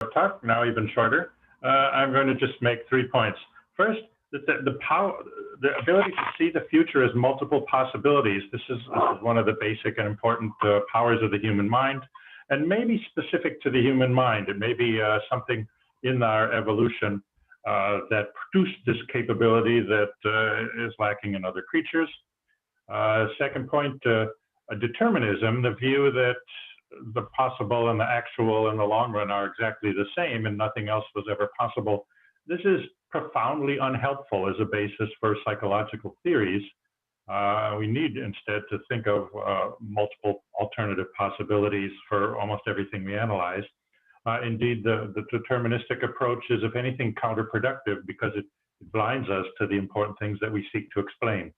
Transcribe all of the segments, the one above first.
talk, now even shorter. I'm going to just make 3 points. First, that the ability to see the future as multiple possibilities. This is one of the basic and important powers of the human mind, and maybe specific to the human mind. It may be something in our evolution that produced this capability that is lacking in other creatures. Second point, determinism, the view that the possible and the actual in the long run are exactly the same and nothing else was ever possible. This is profoundly unhelpful as a basis for psychological theories. We need instead to think of multiple alternative possibilities for almost everything we analyze. Indeed, the deterministic approach is, if anything, counterproductive because it blinds us to the important things that we seek to explain.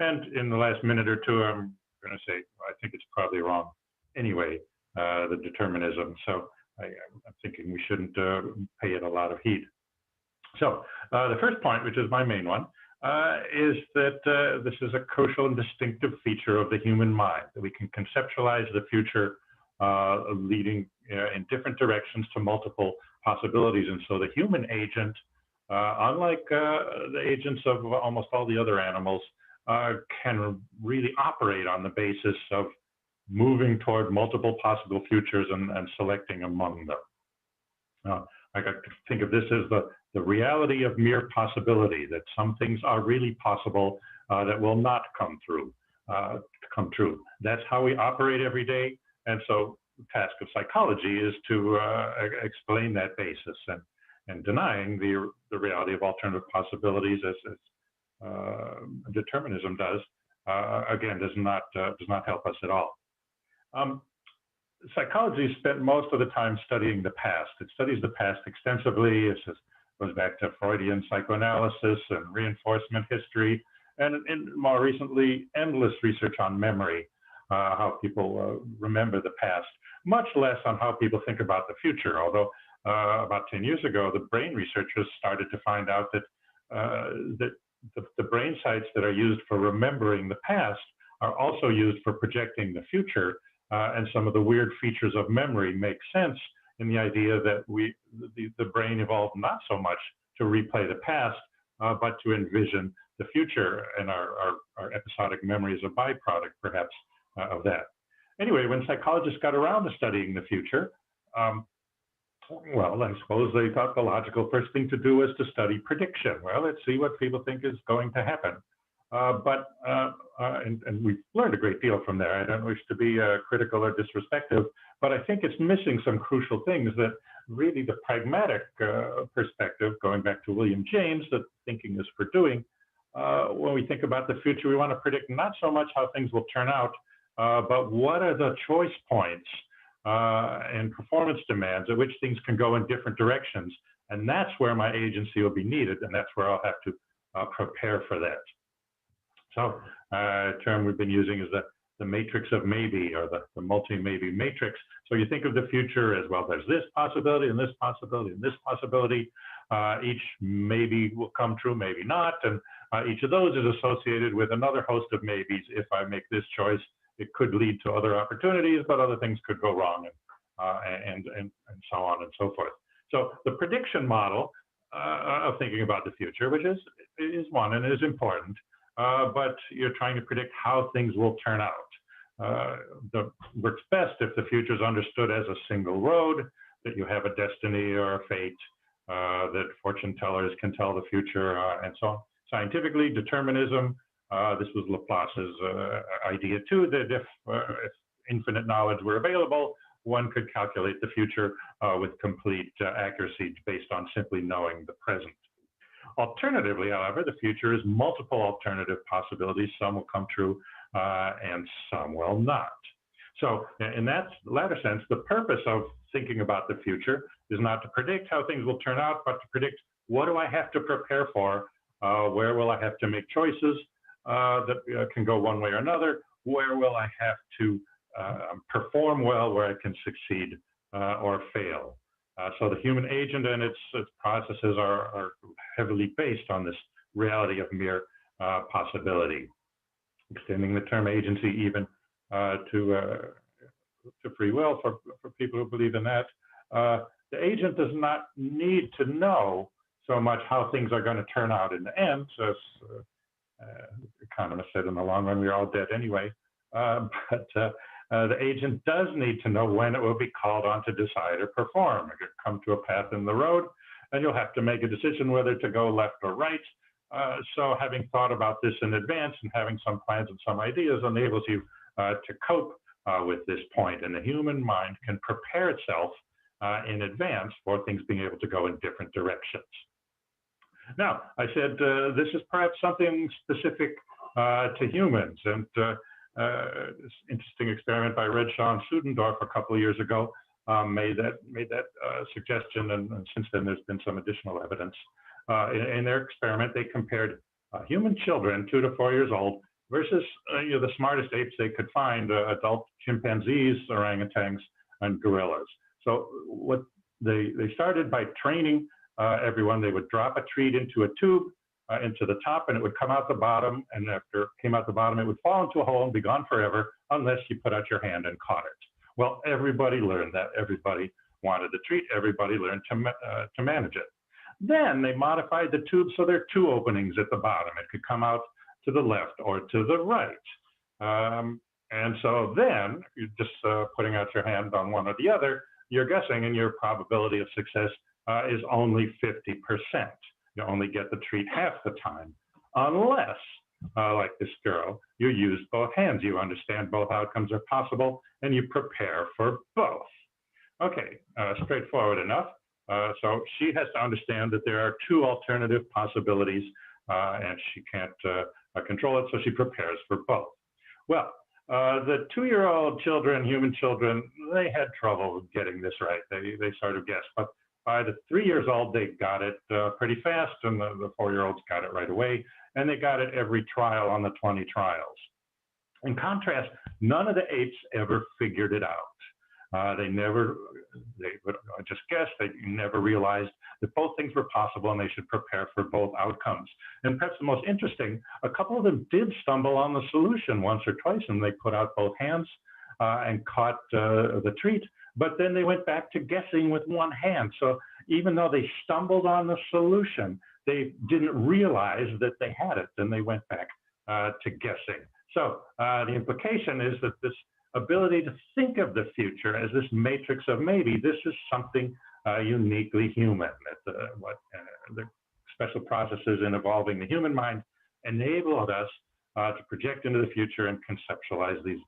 And in the last minute or two, I'm going to say, I think it's probably wrong anyway, the determinism. So I'm thinking we shouldn't pay it a lot of heed. So the first point, which is my main one, is that this is a crucial and distinctive feature of the human mind, that we can conceptualize the future leading in different directions to multiple possibilities. And so the human agent, unlike the agents of almost all the other animals, can really operate on the basis of moving toward multiple possible futures and selecting among them. I think of this as the reality of mere possibility, that some things are really possible that will not come true. That's how we operate every day. And so the task of psychology is to explain that basis, and denying the reality of alternative possibilities as determinism does, again, does not help us at all. Psychology spent most of the time studying the past. It studies the past extensively. It goes back to Freudian psychoanalysis and reinforcement history, and more recently, endless research on memory, how people remember the past, much less on how people think about the future. Although about 10 years ago, the brain researchers started to find out that the brain sites that are used for remembering the past are also used for projecting the future. And some of the weird features of memory make sense in the idea that the brain evolved not so much to replay the past, but to envision the future, and our episodic memory is a byproduct, perhaps, of that. Anyway, when psychologists got around to studying the future, well, I suppose they thought the logical first thing to do was to study prediction. Well, let's see what people think is going to happen. And we've learned a great deal from there. I don't wish to be critical or disrespectful, but I think it's missing some crucial things that really the pragmatic perspective, going back to William James, that thinking is for doing. When we think about the future, we want to predict not so much how things will turn out, but what are the choice points and performance demands at which things can go in different directions. And that's where my agency will be needed, and that's where I'll have to prepare for that. So a term we've been using is the matrix of maybe, or the multi-maybe matrix. So you think of the future as, well, there's this possibility and this possibility and this possibility. Each maybe will come true, maybe not. And each of those is associated with another host of maybes. If I make this choice, it could lead to other opportunities, but other things could go wrong, and so on and so forth. So the prediction model of thinking about the future, which is one and is important, but you're trying to predict how things will turn out. Works best if the future is understood as a single road, that you have a destiny or a fate, that fortune tellers can tell the future, and so on. Scientifically, determinism, this was Laplace's idea too, that if infinite knowledge were available, one could calculate the future with complete accuracy based on simply knowing the present. Alternatively, however, the future is multiple alternative possibilities. Some will come true and some will not. So in that latter sense, the purpose of thinking about the future is not to predict how things will turn out, but to predict, what do I have to prepare for? Where will I have to make choices that can go one way or another? Where will I have to perform well, where I can succeed or fail? So the human agent and its processes are heavily based on this reality of mere possibility, extending the term agency even to free will for people who believe in that. the agent does not need to know so much how things are going to turn out in the end. So as economists said, in the long run, we're all dead anyway. But the agent does need to know when it will be called on to decide or perform. It could come to a path in the road, and you'll have to make a decision whether to go left or right. So having thought about this in advance and having some plans and some ideas enables you to cope with this point. And the human mind can prepare itself in advance for things being able to go in different directions. Now, I said this is perhaps something specific to humans. And this interesting experiment by Redshaw and Sudendorf a couple of years ago made that suggestion, and since then there's been some additional evidence. In their experiment, they compared human children, 2 to 4 years old, versus the smartest apes they could find, adult chimpanzees, orangutans, and gorillas. So what they started by training everyone. They would drop a treat into a tube, into the top, and it would come out the bottom. And after it came out the bottom, it would fall into a hole and be gone forever unless you put out your hand and caught it. Well, everybody learned that. Everybody wanted the treat. Everybody learned to manage it. Then they modified the tube so there are 2 openings at the bottom. It could come out to the left or to the right. And so then you're just putting out your hand on one or the other, you're guessing, and your probability of success is only 50%. You only get the treat half the time, unless, like this girl, you use both hands. You understand both outcomes are possible, and you prepare for both. Okay, straightforward enough. So she has to understand that there are 2 alternative possibilities, and she can't control it, so she prepares for both. Well, the 2-year-old children, human children, they had trouble getting this right. They sort of guessed, but by the 3 years old, they got it pretty fast, and the 4-year-olds got it right away, and they got it every trial on the 20 trials. In contrast, none of the apes ever figured it out. They would just guess. They never realized that both things were possible and they should prepare for both outcomes. And perhaps the most interesting, a couple of them did stumble on the solution once or twice, and they put out both hands and caught the treat, but then they went back to guessing with one hand. So even though they stumbled on the solution, they didn't realize that they had it, and they went back to guessing. So the implication is that this ability to think of the future as this matrix of maybe, this is something uniquely human. That the special processes in evolving the human mind enabled us to project into the future and conceptualize these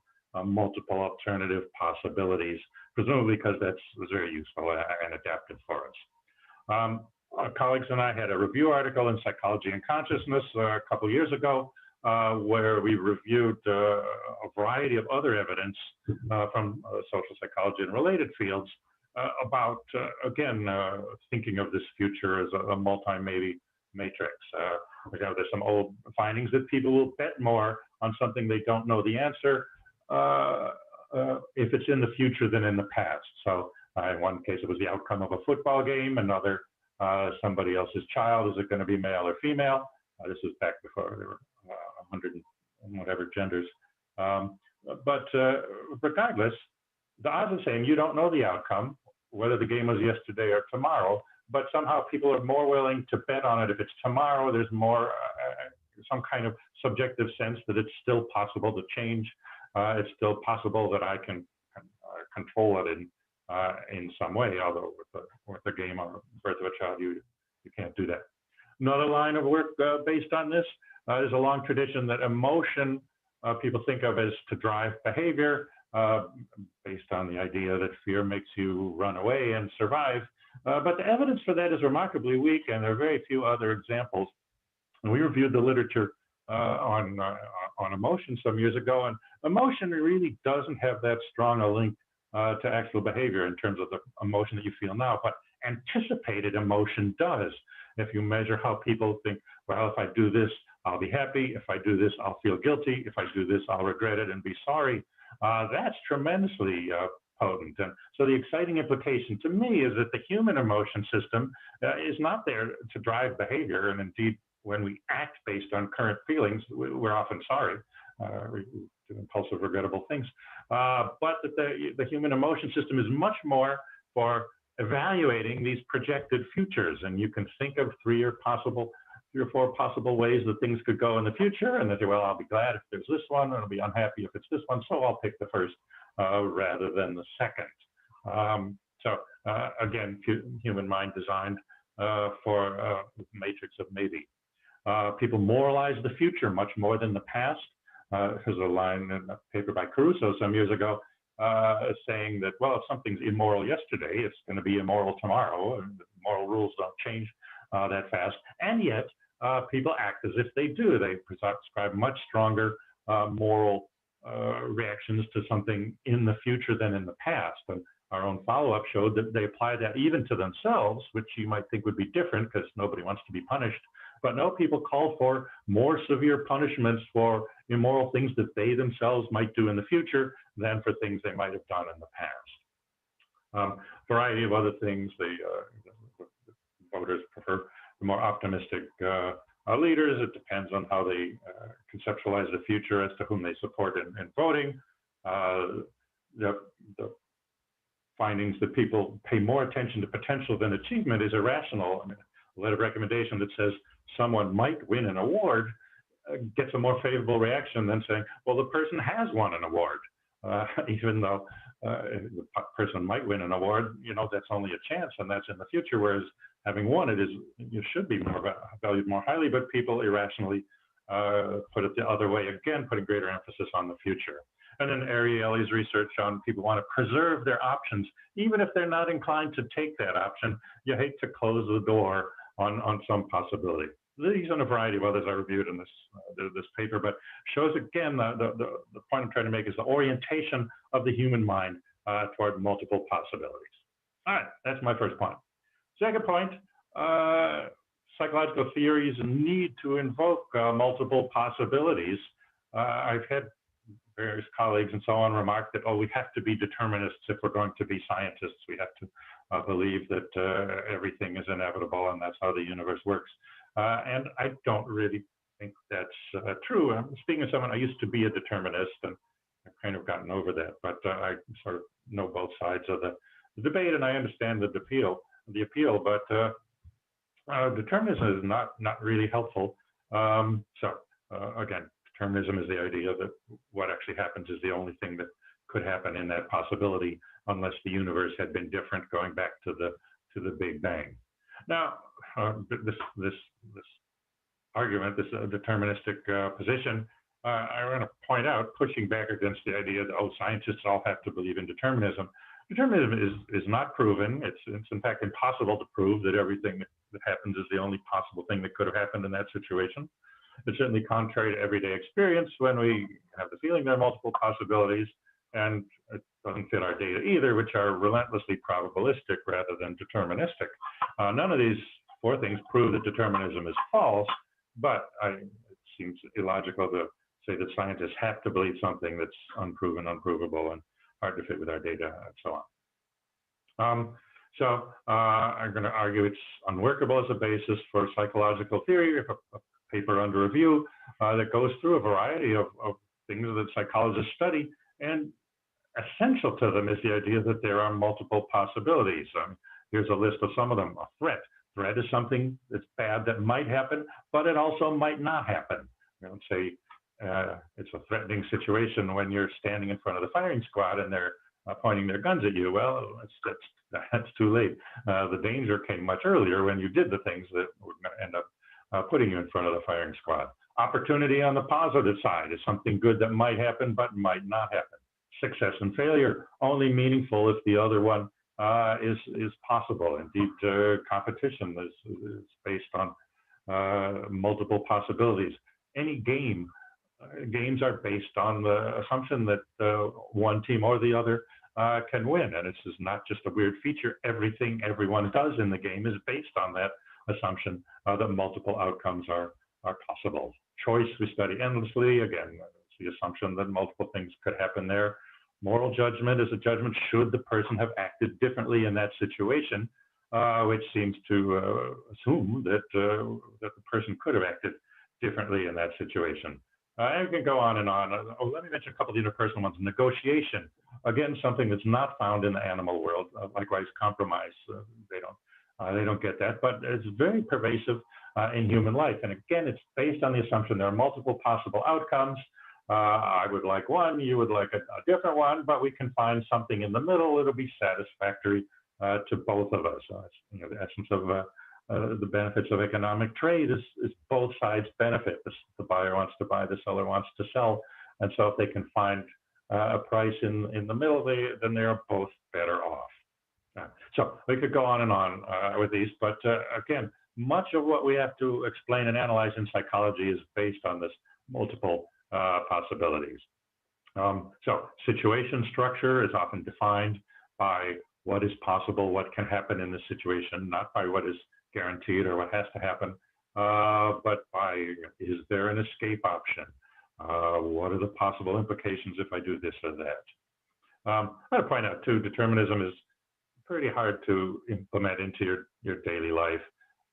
multiple alternative possibilities, presumably because that was very useful and adaptive for us. Our colleagues and I had a review article in Psychology and Consciousness a couple years ago, where we reviewed a variety of other evidence from social psychology and related fields about, again, thinking of this future as a multi-maybe matrix. There's some old findings that people will bet more on something they don't know the answer if it's in the future than in the past. So in one case, it was the outcome of a football game. Another, somebody else's child. Is it going to be male or female? This was back before there were 100 and whatever genders. But regardless, the odds are the same. You don't know the outcome, whether the game was yesterday or tomorrow, but somehow people are more willing to bet on it. If it's tomorrow, there's more, some kind of subjective sense that it's still possible to change. It's still possible that I can control it in some way, although with the game or birth of a child, you can't do that. Another line of work based on this is a long tradition that emotion people think of as to drive behavior, based on the idea that fear makes you run away and survive. But the evidence for that is remarkably weak, and there are very few other examples. And we reviewed the literature on emotion some years ago, and emotion really doesn't have that strong a link to actual behavior in terms of the emotion that you feel now, but anticipated emotion does. If you measure how people think, well, if I do this, I'll be happy. If I do this, I'll feel guilty. If I do this, I'll regret it and be sorry. That's tremendously potent. And so the exciting implication to me is that the human emotion system is not there to drive behavior. And indeed, when we act based on current feelings, we're often sorry. We do impulsive, regrettable things. But that the human emotion system is much more for evaluating these projected futures. And you can think of three or four possible ways that things could go in the future. And then say, well, I'll be glad if there's this one, and I'll be unhappy if it's this one. So I'll pick the first rather than the second. Again, human mind designed for a matrix of maybe. People moralize the future much more than the past. There's a line in a paper by Caruso some years ago saying that, well, if something's immoral yesterday, it's going to be immoral tomorrow. And moral rules don't change that fast. And yet, people act as if they do. They prescribe much stronger moral reactions to something in the future than in the past. And our own follow-up showed that they apply that even to themselves, which you might think would be different because nobody wants to be punished. But no, people call for more severe punishments for immoral things that they themselves might do in the future than for things they might have done in the past. Variety of other things. The voters prefer the more optimistic leaders. It depends on how they conceptualize the future as to whom they support in voting. The findings that people pay more attention to potential than achievement is irrational. I mean, a letter of recommendation that says someone might win an award gets a more favorable reaction than saying, well, the person has won an award. Even though the person might win an award, that's only a chance and that's in the future, whereas having won it you should be more valued more highly, but people irrationally put it the other way, again, putting greater emphasis on the future. And then Ariely's research on people want to preserve their options, even if they're not inclined to take that option. You hate to close the door on some possibility. These and a variety of others I reviewed in this paper, but shows again the point I'm trying to make is the orientation of the human mind toward multiple possibilities. All right, that's my first point. Second point, psychological theories need to invoke multiple possibilities. I've had various colleagues and so on remark that, oh, we have to be determinists if we're going to be scientists. We have to believe that everything is inevitable and that's how the universe works. And I don't really think that's true. I'm speaking of someone, I used to be a determinist and I've kind of gotten over that, but I sort of know both sides of the debate and I understand the appeal, but determinism is not really helpful. Again, determinism is the idea that what actually happens is the only thing that could happen in that possibility, unless the universe had been different going back to the Big Bang. Now, this argument, this deterministic position, I want to point out, pushing back against the idea that, oh, scientists all have to believe in determinism. Determinism is not proven. It's in fact impossible to prove that everything that happens is the only possible thing that could have happened in that situation. It's certainly contrary to everyday experience when we have the feeling there are multiple possibilities, and it doesn't fit our data either, which are relentlessly probabilistic rather than deterministic. None of these four things prove that determinism is false, but it seems illogical to say that scientists have to believe something that's unproven, unprovable, and hard to fit with our data, and so on. I'm going to argue it's unworkable as a basis for psychological theory. If a paper under review that goes through a variety of things that psychologists study, and essential to them is the idea that there are multiple possibilities. Here's a list of some of them. A threat. Threat is something that's bad that might happen, but it also might not happen. Say it's a threatening situation when you're standing in front of the firing squad and they're pointing their guns at you. Well, that's too late. The danger came much earlier when you did the things that were going to end up putting you in front of the firing squad. Opportunity on the positive side is something good that might happen but might not happen. Success and failure only meaningful if the other one is possible. Indeed, competition is based on multiple possibilities. Any games are based on the assumption that one team or the other can win, and this is not just a weird feature. Everything everyone does in the game is based on that assumption that multiple outcomes are possible. Choice we study endlessly. Again, it's the assumption that multiple things could happen there. Moral judgment is a judgment should the person have acted differently in that situation, which seems to assume that the person could have acted differently in that situation. And we can go on and on. Let me mention a couple of the interpersonal ones. Negotiation. again, something that's not found in the animal world. Likewise, compromise, they don't get that, but it's very pervasive in human life. And again, it's based on the assumption there are multiple possible outcomes. I would like one, you would like a different one, but we can find something in the middle that'll be satisfactory to both of us. You know, the essence of the benefits of economic trade is both sides benefit. The buyer wants to buy, the seller wants to sell. And so if they can find a price in the middle, then they're both better off. So we could go on and on with these, but again, much of what we have to explain and analyze in psychology is based on this multiple possibilities. So situation structure is often defined by what is possible, what can happen in this situation, not by what is guaranteed or what has to happen, but by, is there an escape option? What are the possible implications if I do this or that? I want to point out too, determinism is pretty hard to implement into your daily life.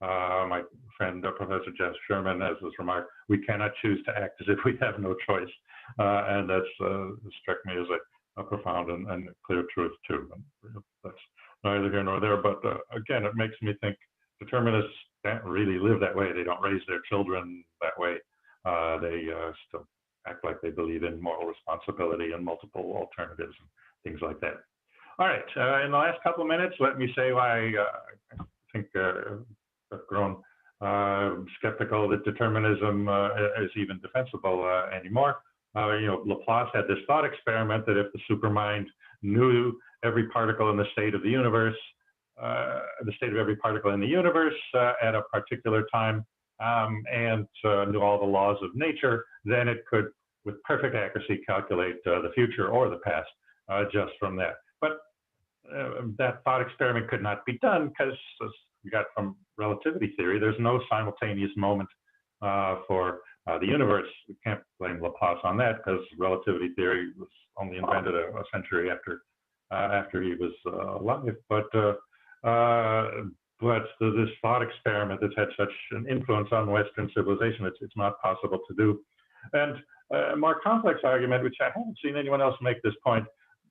My friend, Professor Jeff Sherman, has this remark, we cannot choose to act as if we have no choice. And that's struck me as a profound and clear truth too. And that's neither here nor there, but again, it makes me think determinists don't really live that way. They don't raise their children that way. They still act like they believe in moral responsibility and multiple alternatives and things like that. All right, in the last couple of minutes, let me say why I think I've grown skeptical that determinism is even defensible anymore. You know, Laplace had this thought experiment that if the supermind knew every particle in the state of the universe, the state of every particle in the universe at a particular time, and knew all the laws of nature, then it could, with perfect accuracy, calculate the future or the past just from that. But that thought experiment could not be done because, as we got from relativity theory, there's no simultaneous moment for the universe. We can't blame Laplace on that because relativity theory was only invented a century after he was alive. But this thought experiment that's had such an influence on Western civilization, it's not possible to do. And a more complex argument, which I haven't seen anyone else make this point,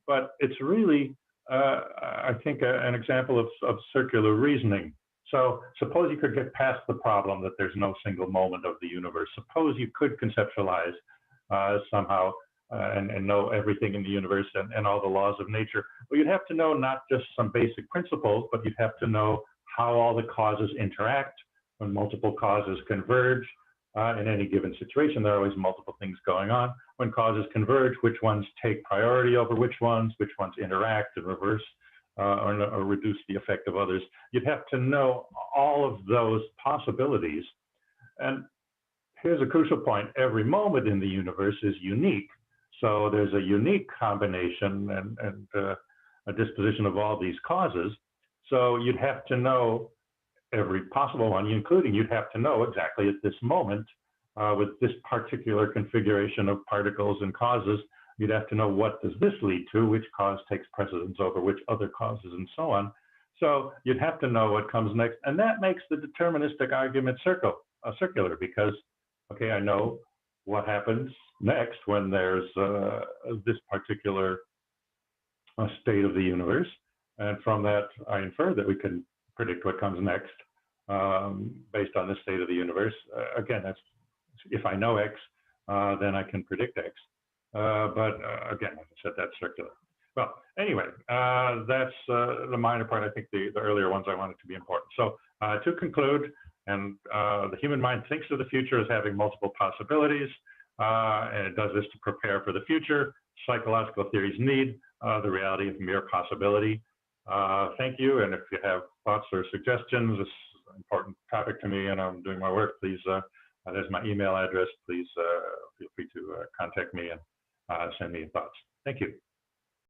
but it's really, I think, an example of circular reasoning. So suppose you could get past the problem that there's no single moment of the universe. Suppose you could conceptualize somehow and know everything in the universe and all the laws of nature. Well, you'd have to know not just some basic principles, but you'd have to know how all the causes interact when multiple causes converge. In any given situation, there are always multiple things going on. When causes converge, which ones take priority over which ones interact and reverse or reduce the effect of others. You'd have to know all of those possibilities. And here's a crucial point. Every moment in the universe is unique. So there's a unique combination and a disposition of all these causes. So you'd have to know every possible one, including you'd have to know exactly at this moment with this particular configuration of particles and causes, you'd have to know what does this lead to, which cause takes precedence over which other causes and so on. So you'd have to know what comes next. And that makes the deterministic argument circular because, okay, I know what happens next when there's this particular state of the universe. And from that, I infer that we can predict what comes next based on the state of the universe. Again, that's if I know X, then I can predict X. But again, like I said, that's circular. Well, anyway, that's the minor part. I think the earlier ones I wanted to be important. So to conclude, and the human mind thinks of the future as having multiple possibilities, and it does this to prepare for the future. Psychological theories need the reality of mere possibility. Thank you, and if you have thoughts or suggestions, this is an important topic to me, and I'm doing my work, please, there's my email address. Please feel free to contact me and send me your thoughts. Thank you.